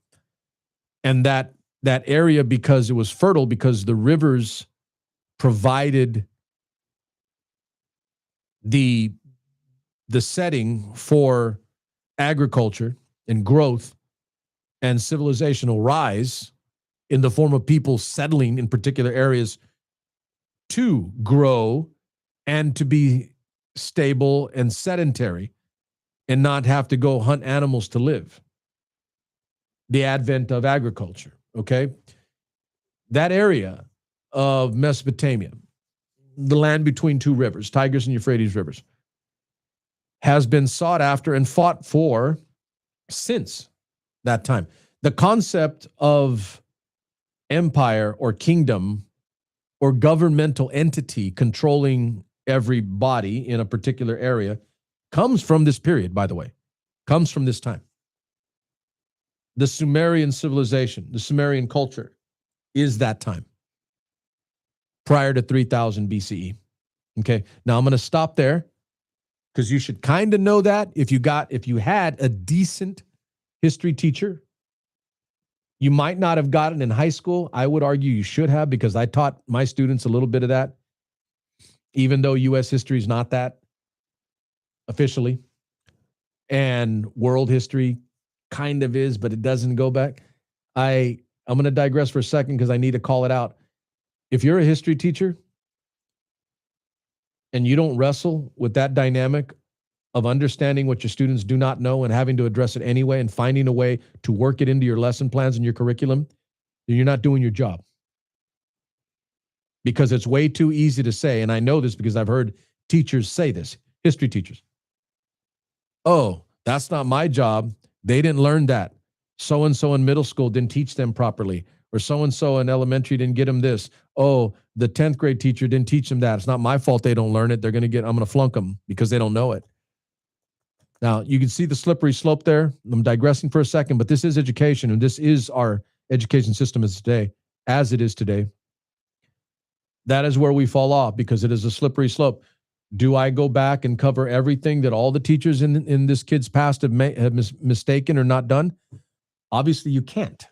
And that area, because it was fertile, because the rivers provided the setting for agriculture and growth and civilizational rise in the form of people settling in particular areas to grow and to be stable and sedentary and not have to go hunt animals to live. The advent of agriculture, okay? That area of Mesopotamia, the land between two rivers, Tigris and Euphrates rivers, has been sought after and fought for since that time. The concept of empire or kingdom or governmental entity controlling everybody in a particular area comes from this period, by the way, comes from this time. The Sumerian civilization, the Sumerian culture is that time, prior to 3000 BCE. Okay, now I'm going to stop there because you should kind of know that if you had a decent history teacher. You might not have gotten in high school. I would argue you should have, because I taught my students a little bit of that, even though U.S. history is not that officially. and world history kind of is, but it doesn't go back. I'm going to digress for a second because I need to call it out. If you're a history teacher and you don't wrestle with that dynamic of understanding what your students do not know and having to address it anyway and finding a way to work it into your lesson plans and your curriculum, then you're not doing your job. Because it's way too easy to say, and I know this because I've heard teachers say this, history teachers. Oh, that's not my job. They didn't learn that. So-and-so in middle school didn't teach them properly. Or so-and-so in elementary didn't get them this. Oh, the 10th grade teacher didn't teach them that. It's not my fault they don't learn it. I'm going to flunk them because they don't know it. Now, you can see the slippery slope there. I'm digressing for a second, but this is education, and this is our education system as it is today. That is where we fall off because it is a slippery slope. Do I go back and cover everything that all the teachers in this kid's past have mistaken or not done? Obviously, you can't.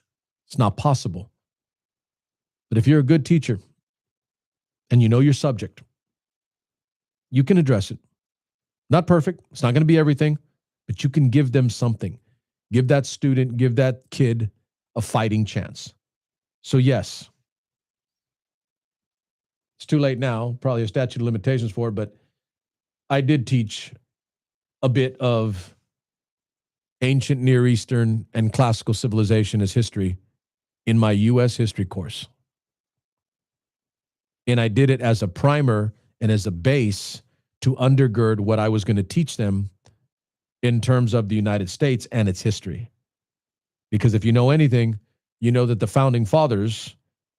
It's not possible. But if you're a good teacher and you know your subject, you can address it. Not perfect. It's not going to be everything, but you can give them something. Give that student, give that kid a fighting chance. So yes, it's too late now, probably a statute of limitations for it, but I did teach a bit of ancient Near Eastern and classical civilization as history in my U.S. history course. And I did it as a primer and as a base to undergird what I was going to teach them in terms of the United States and its history. Because if you know anything, you know that the founding fathers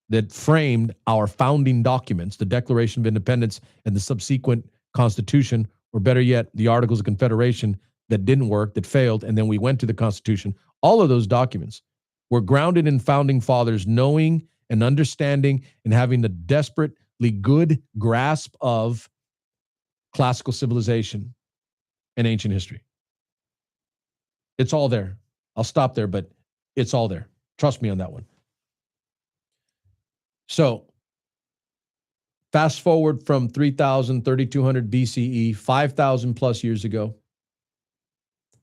that framed our founding documents, the Declaration of Independence and the subsequent Constitution, or better yet, the Articles of Confederation that didn't work, that failed, and then we went to the Constitution, all of those documents were grounded in founding fathers knowing and understanding and having the desperately good grasp of classical civilization and ancient history. It's all there. I'll stop there, but it's all there. Trust me on that one. So, fast forward from 3000, 3200 BCE, 5,000 plus years ago.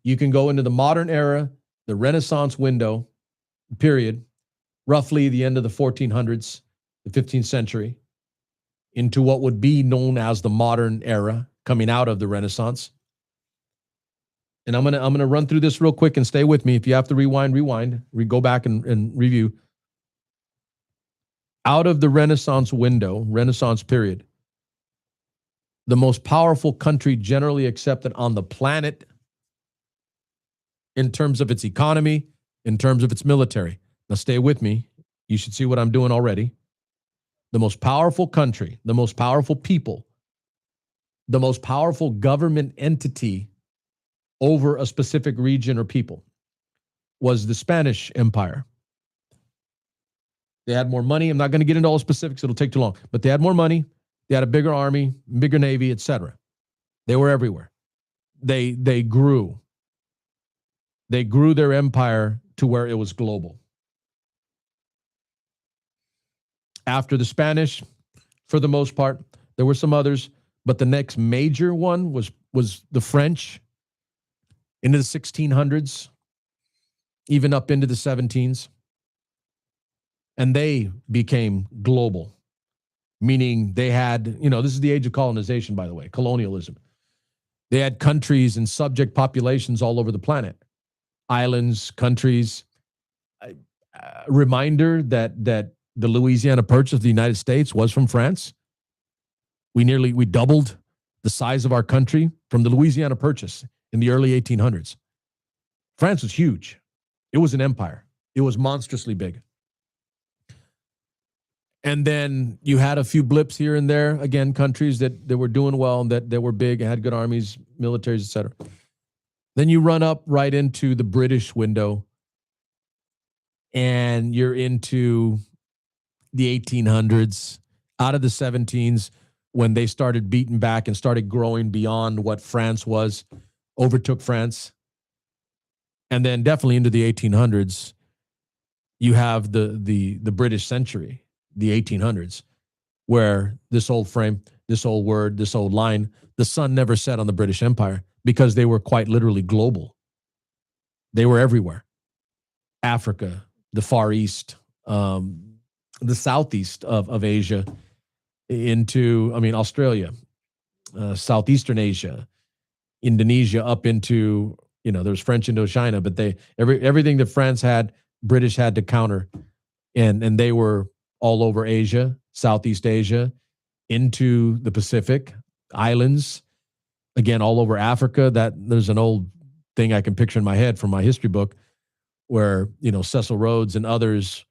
You can go into the modern era, the Renaissance window period, roughly the end of the 1400s, the 15th century, into what would be known as the modern era, coming out of the Renaissance. And I'm gonna run through this real quick and stay with me. If you have to rewind, go back and review. Out of the Renaissance window, Renaissance period, the most powerful country generally accepted on the planet in terms of its economy, in terms of its military. Now stay with me. You should see what I'm doing already. The most powerful country, the most powerful people, the most powerful government entity over a specific region or people was the Spanish Empire. They had more money. I'm not going to get into all the specifics. It'll take too long. But they had more money. They had a bigger army, bigger navy, etc. They were everywhere. They grew. They grew their empire to where it was global. After the Spanish, for the most part, there were some others, but the next major one was the French into the 1600s, even up into the 17s. And they became global, meaning they had, this is the age of colonization, by the way, colonialism. They had countries and subject populations all over the planet, islands, countries. Reminder that the Louisiana Purchase of the United States was from France. We doubled the size of our country from the Louisiana Purchase in the early 1800s. France was huge. It was an empire. It was monstrously big. And then you had a few blips here and there, again, countries that were doing well and that were big, had good armies, militaries, etc. Then you run up right into the British window, and you're into the 1800s, out of the 17s, when they started beating back and started growing beyond what France was, overtook France. And then definitely into the 1800s, you have the British century, the 1800s, where this old frame, this old word, this old line, the sun never set on the British Empire. because they were quite literally global. They were everywhere. Africa, the Far East, the Southeast of Asia, into, Australia, Southeastern Asia, Indonesia, up into, there's French Indochina, but everything that France had, British had to counter. And they were all over Asia, Southeast Asia, into the Pacific islands, again, all over Africa. That there's an old thing I can picture in my head from my history book where, Cecil Rhodes and others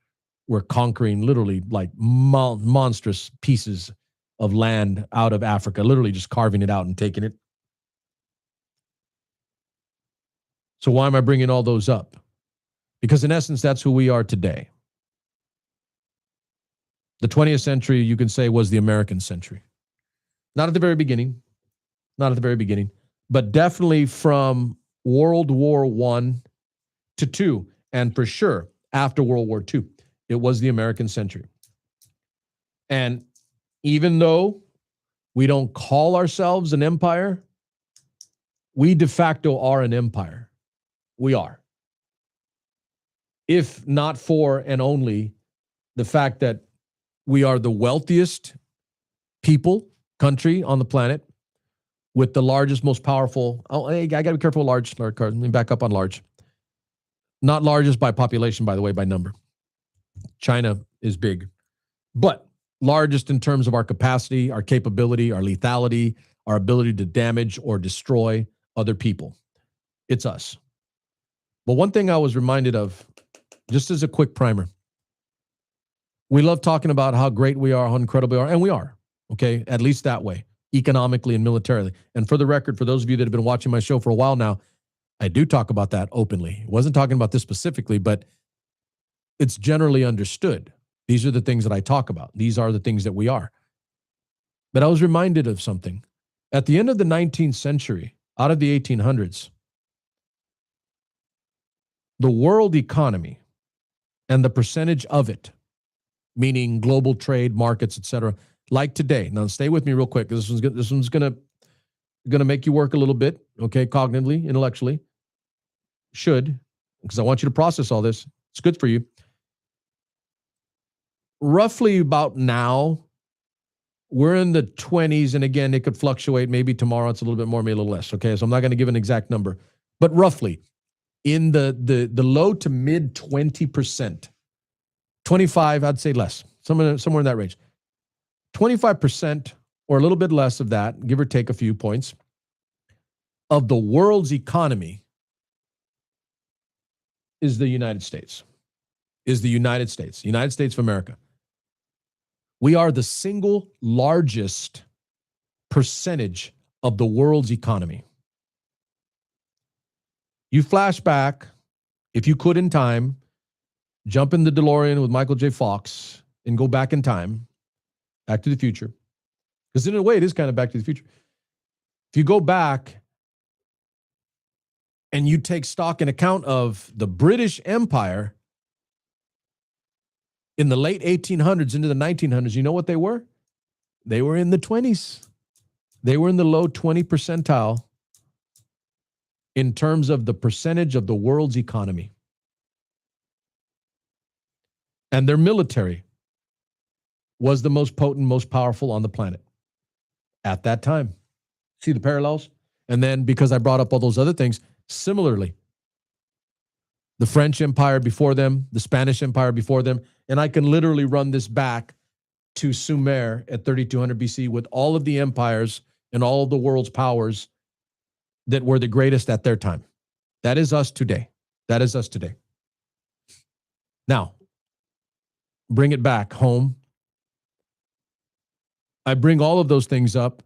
were conquering literally like monstrous pieces of land out of Africa, literally just carving it out and taking it. So why am I bringing all those up? Because in essence, that's who we are today. The 20th century, you can say, was the American century. Not at the very beginning, but definitely from World War I to II, and for sure after World War II, it was the American century. And even though we don't call ourselves an empire, we de facto are an empire. We are. If not for and only the fact that we are the wealthiest country on the planet with the largest, most powerful. Oh, hey, I got to be careful with large card. Let me back up on large. Not largest by population, by the way, by number. China is big, but largest in terms of our capacity, our capability, our lethality, our ability to damage or destroy other people. It's us. But one thing I was reminded of, just as a quick primer, we love talking about how great we are, how incredible we are, and we are, okay, at least that way, economically and militarily. And for the record, for those of you that have been watching my show for a while now, I do talk about that openly. I wasn't talking about this specifically, but it's generally understood. These are the things that I talk about. These are the things that we are. But I was reminded of something. At the end of the 19th century, out of the 1800s, the world economy and the percentage of it, meaning global trade, markets, etc., like today. Now, stay with me real quick. This one's gonna make you work a little bit, okay, cognitively, intellectually. Should, because I want you to process all this. It's good for you. Roughly about now, we're in the 20s, and again, it could fluctuate. Maybe tomorrow it's a little bit more, maybe a little less, okay? So I'm not going to give an exact number, but roughly in the low to mid 20%, 25, I'd say less, somewhere in that range. 25% or a little bit less of that, give or take a few points, of the world's economy is the United States. United States of America. We are the single largest percentage of the world's economy. You flash back, if you could in time, jump in the DeLorean with Michael J. Fox and go back in time, Back to the Future. Because in a way, it is kind of Back to the Future. If you go back and you take stock and account of the British Empire in the late 1800s into the 1900s, you know what they were? They were in the 20s. They were in the low 20 percentile in terms of the percentage of the world's economy. And their military was the most potent, most powerful on the planet at that time. See the parallels? And then, because I brought up all those other things, similarly, the French Empire before them, the Spanish Empire before them, and I can literally run this back to Sumer at 3200 BC with all of the empires and all of the world's powers that were the greatest at their time. That is us today. That is us today. Now, bring it back home. I bring all of those things up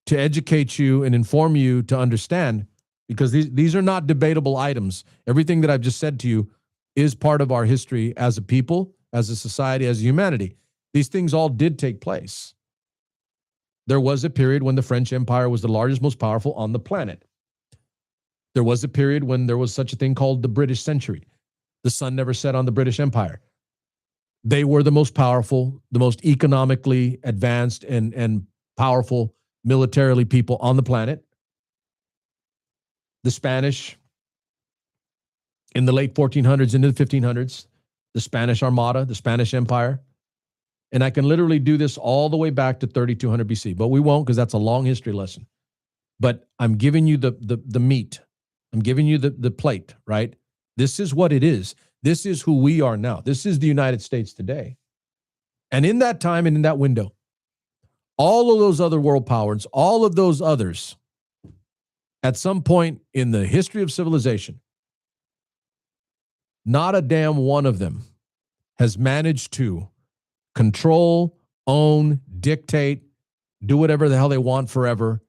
to educate you and inform you to understand, because these are not debatable items. Everything that I've just said to you is part of our history as a people, as a society, as a humanity. These things all did take place. There was a period when the French Empire was the largest, most powerful on the planet. There was a period when there was such a thing called the British century. The sun never set on the British Empire. They were the most powerful, the most economically advanced and powerful militarily people on the planet. the Spanish in the late 1400s into the 1500s, the Spanish Armada, the Spanish Empire. And I can literally do this all the way back to 3200 BC, but we won't because that's a long history lesson. But I'm giving you the meat. I'm giving you the plate, right? This is what it is. This is who we are now. This is the United States today. And in that time and in that window, all of those other world powers, all of those others, at some point in the history of civilization, not a damn one of them has managed to control, own, dictate, do whatever the hell they want forever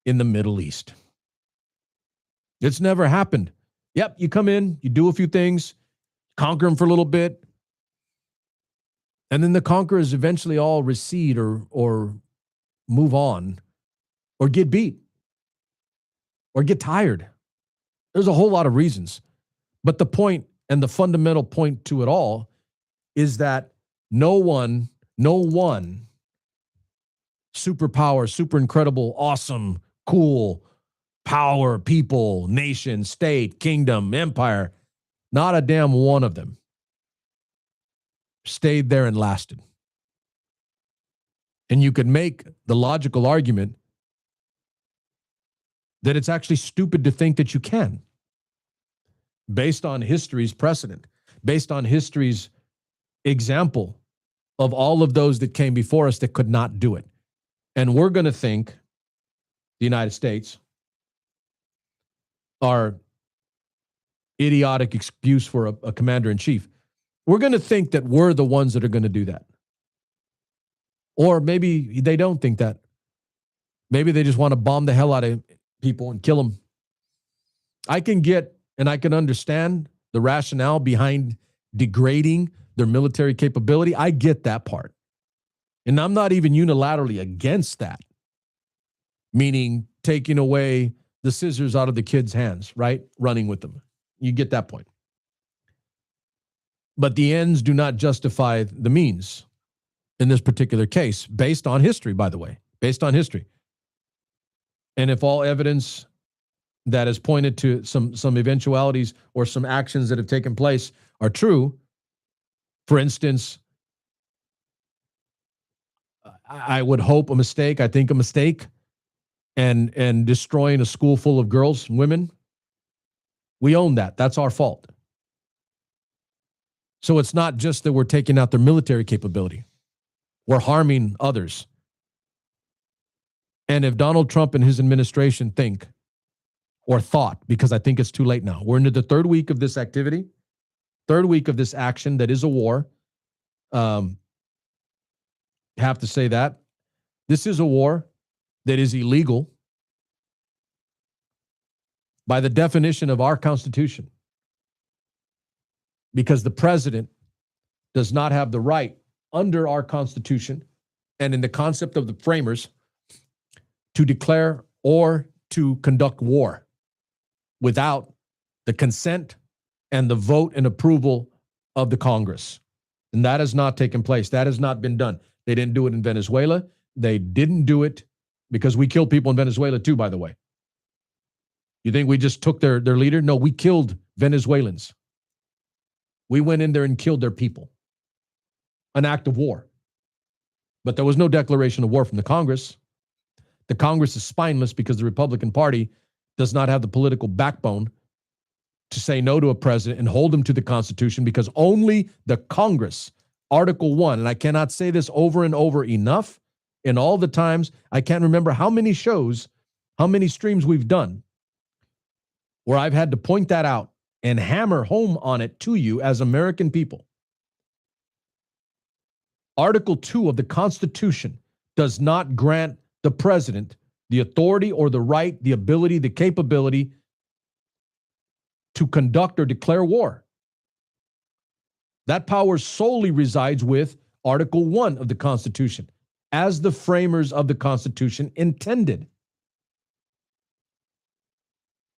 in the Middle East. It's never happened. Yep, you come in, you do a few things, conquer them for a little bit, and then the conquerors eventually all recede or move on or get beat or get tired. There's a whole lot of reasons. But the point and the fundamental point to it all is that no one superpower, super incredible, awesome, cool, power, people, nation, state, kingdom, empire, not a damn one of them stayed there and lasted. And you could make the logical argument that it's actually stupid to think that you can, based on history's precedent, based on history's example of all of those that came before us that could not do it. And we're going to think the United States, our idiotic excuse for a commander-in-chief, we're going to think that we're the ones that are going to do that. Or maybe they don't think that. Maybe they just want to bomb the hell out of people and kill them. I can get and I can understand the rationale behind degrading their military capability. I get that part. And I'm not even unilaterally against that, meaning taking away the scissors out of the kids' hands, right? Running with them. You get that point. But the ends do not justify the means in this particular case, based on history, by the way, based on history. And if all evidence that has pointed to some eventualities or some actions that have taken place are true, for instance, I would hope a mistake, I think a mistake, and destroying a school full of girls and women, we own that. That's our fault. So it's not just that we're taking out their military capability. We're harming others. And if Donald Trump and his administration think or thought, because I think it's too late now, we're into the third week of this activity, third week of this action that is a war. Have to say that. This is a war that is illegal by the definition of our Constitution, because the president does not have the right under our Constitution and in the concept of the framers to declare or to conduct war without the consent and the vote and approval of the Congress. And that has not taken place. That has not been done. They didn't do it in Venezuela. They didn't do it because we killed people in Venezuela too, by the way. You think we just took their leader? No, we killed Venezuelans. We went in there and killed their people. An act of war. But there was no declaration of war from the Congress. The Congress is spineless because the Republican Party does not have the political backbone to say no to a president and hold him to the Constitution, because only the Congress, Article 1, and I cannot say this over and over enough, in all the times, I can't remember how many shows, how many streams we've done where I've had to point that out and hammer home on it to you as American people. Article 2 of the Constitution does not grant the president the authority or the right, the ability, the capability to conduct or declare war. That power solely resides with Article 1 of the Constitution, as the framers of the Constitution intended.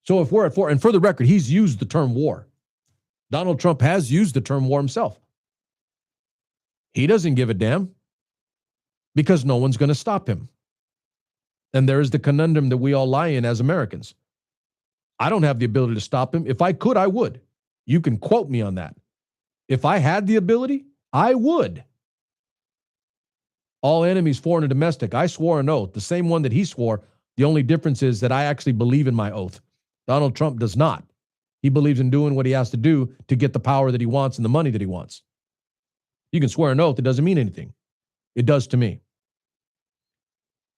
So if we're at war, and for the record, he's used the term war. Donald Trump has used the term war himself. He doesn't give a damn because no one's going to stop him. And there is the conundrum that we all lie in as Americans. I don't have the ability to stop him. If I could, I would. You can quote me on that. If I had the ability, I would. All enemies, foreign and domestic. I swore an oath, the same one that he swore. The only difference is that I actually believe in my oath. Donald Trump does not. He believes in doing what he has to do to get the power that he wants and the money that he wants. You can swear an oath. It doesn't mean anything. It does to me.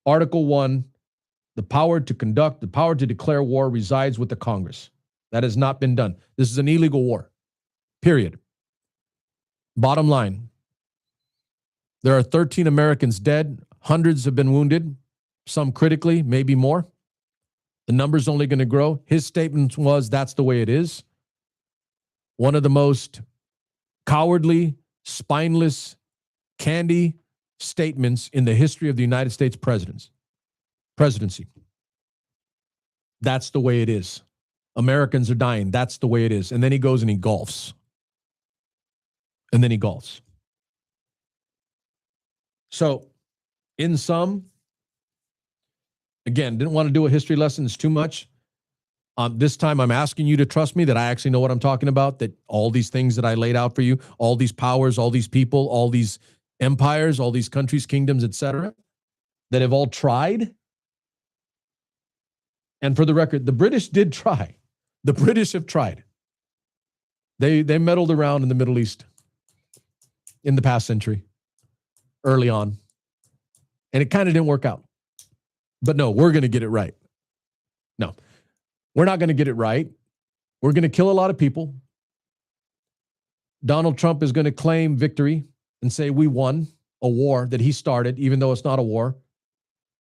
Article 1, the power to declare war resides with the Congress. That has not been done. This is an illegal war, period. Bottom line, there are 13 Americans dead. Hundreds have been wounded, some critically, maybe more. The number's only going to grow. His statement was, that's the way it is. One of the most cowardly, spineless, candy statements in the history of the United States presidency. That's the way it is. Americans are dying. That's the way it is. And then he goes and he golfs. So, in sum, again, didn't want to do a history lesson. It's too much. This time I'm asking you to trust me that I actually know what I'm talking about, that all these things that I laid out for you, all these powers, all these people, all these empires, all these countries, kingdoms, etc., that have all tried. And for the record, the British did try. The British have tried. They meddled around in the Middle East in the past century, early on. And it kind of didn't work out. But no, we're going to get it right. No, we're not going to get it right. We're going to kill a lot of people. Donald Trump is going to claim victory and say we won a war that he started, even though it's not a war,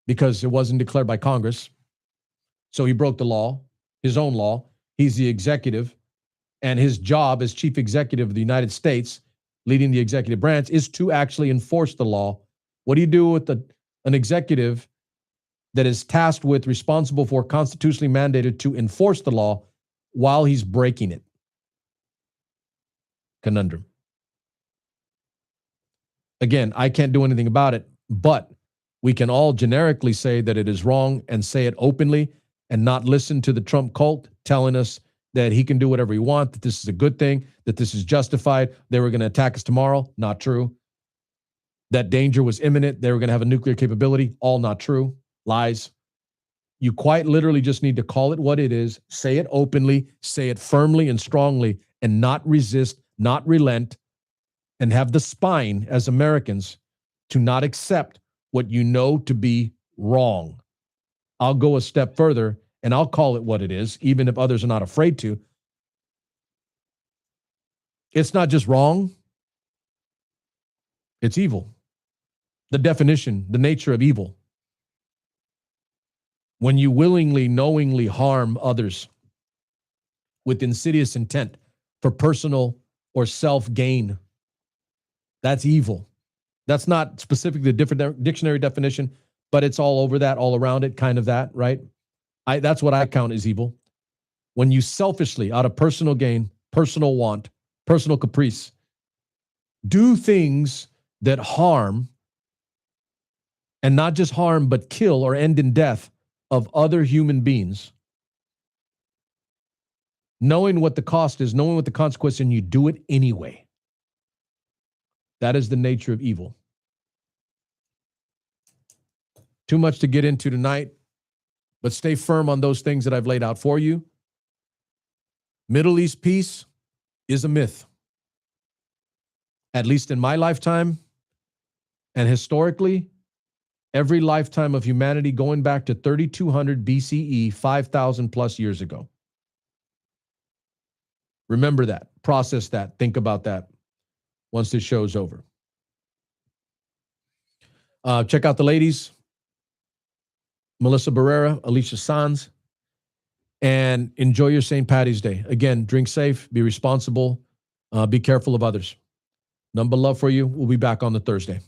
because it wasn't declared by Congress. So he broke the law, his own law. He's the executive, and his job as chief executive of the United States, leading the executive branch, is to actually enforce the law. What do you do with an executive that is tasked with, responsible for, constitutionally mandated to enforce the law while he's breaking it? Conundrum. Again, I can't do anything about it, but we can all generically say that it is wrong and say it openly and not listen to the Trump cult telling us that he can do whatever he wants, that this is a good thing, that this is justified. They were going to attack us tomorrow. Not true. That danger was imminent. They were going to have a nuclear capability. All not true. Lies. You quite literally just need to call it what it is, say it openly, say it firmly and strongly, and not resist, not relent, and have the spine as Americans to not accept what you know to be wrong. I'll go a step further and I'll call it what it is, even if others are not afraid to. It's not just wrong, it's evil. The definition, the nature of evil. When you willingly, knowingly harm others with insidious intent for personal or self-gain, that's evil. That's not specifically the different dictionary definition, but it's all over that, all around it, kind of that, right? That's what I count as evil. When you selfishly, out of personal gain, personal want, personal caprice, do things that harm, and not just harm, but kill or end in death of other human beings, knowing what the cost is, knowing what the consequence, and you do it anyway. That is the nature of evil. Too much to get into tonight, but stay firm on those things that I've laid out for you. Middle East peace is a myth. At least in my lifetime, and historically, every lifetime of humanity going back to 3200 BCE, 5,000 plus years ago. Remember that, process that, think about that once this show's over. Check out the ladies, Melissa Barrera, Alicia Sanz, and enjoy your St. Patty's Day. Again, drink safe, be responsible, be careful of others. Number love for you. We'll be back on the Thursday.